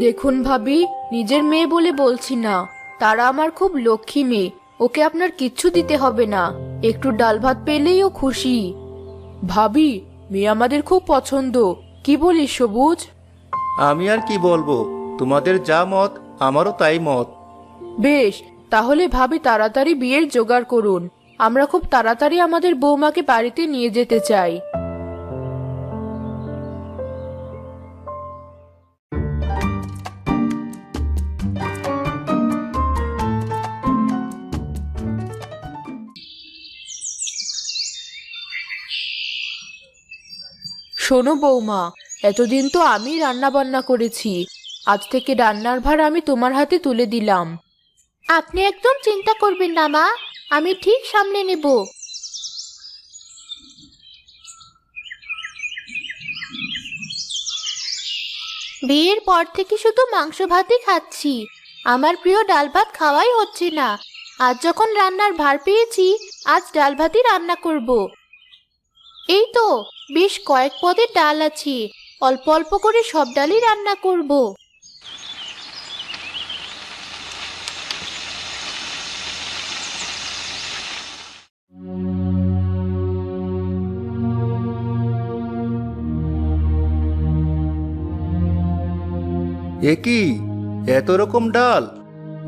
দেখুন ভাবি, নিজের মেয়ে বলে বলছি না, তারা আমার খুব লক্ষ্মী মেয়ে। ওকে আপনার কিচ্ছু দিতে হবে না, একটু ডাল ভাত পেলেই ও খুশি। ভাবি, মেয়ে আমাদের খুব পছন্দ। কি বলিস সবুজ? আমি আর কি বলবো, তোমাদের যা মত আমারও তাই মত। বেশ, তাহলে ভাবি তাড়াতাড়ি বিয়ের জোগাড় করুন। আমরা খুব তাড়াতাড়ি আমাদের বৌমাকে বাড়িতে নিয়ে যেতে চাই। শোনো বৌমা, এতদিন তো আমি রান্না বান্না করেছি, আজ থেকে রান্নার ভার আমি তোমার হাতে তুলে দিলাম। আপনি একদম চিন্তা করবেন না মা, আমি ঠিক সামলে নেব। বিয়ের পর থেকে শুধু মাংস ভাতই খাচ্ছি, আমার প্রিয় ডাল ভাত খাওয়াই হচ্ছে না। আজ যখন রান্নার ভার পেয়েছি, আজ ডাল ভাতই রান্না করব। এই তো বেশ কয়েক পদের ডাল আছে, অল্প অল্প করে সব ডালই রান্না করব। এ কি, এত রকম ডাল?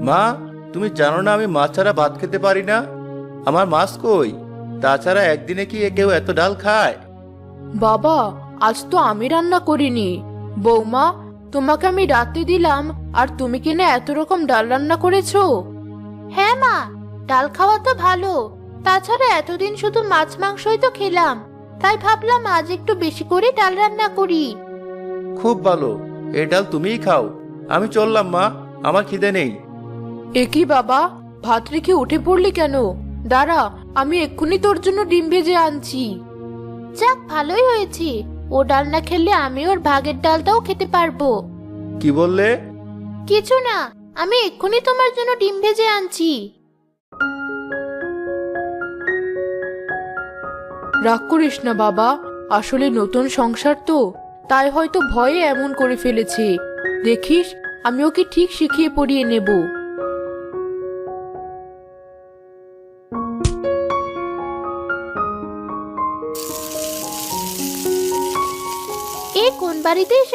মা, তুমি জানো না আমি মাছ ছাড়া ভাত খেতে পারি না? আমার মাছ কই? তাছাড়া একদিনে কি কেউ এত ডাল খায়? বাবা, আজ তো আমি রান্না করিনি। বৌমা, তোমাকে আমি রাতে দিলাম, আর তুমি কিনা এত রকম ডাল রান্না করেছো? হ্যাঁ মা, ডাল খাওয়া তো ভালো। তাছাড়া এতদিন শুধু মাছ মাংসই তো খেলাম, তাই ভাবলাম আজ একটু বেশি করে ডাল রান্না করি। খুব ভালো, এই ডাল তুমিই খাও। আমি চললাম মা, আমার খিদে নেই। এ কি বাবা, ভাত রেখে উঠে পড়লি কেন? দাঁড়া, আমি এক্ষুনি তোর জন্য ডিম ভেজে আনছি। যাক, ভালোই হয়েছে। ও ডাল না খেলে আমি ওর ভাগের ডালটাও খেতে পারবো। কি বললে? কিছু না, আমি এক্ষুনি তোমার জন্য ডিম ভেজে আনছি। রাগ করিস না বাবা, আসলে নতুন সংসার তো, তাই হয়তো ভয়ে এমন করে ফেলেছে। দেখিস, আমি ওকে ঠিক শিখিয়ে পড়িয়ে নেব। এ কোন বাড়িতে এসে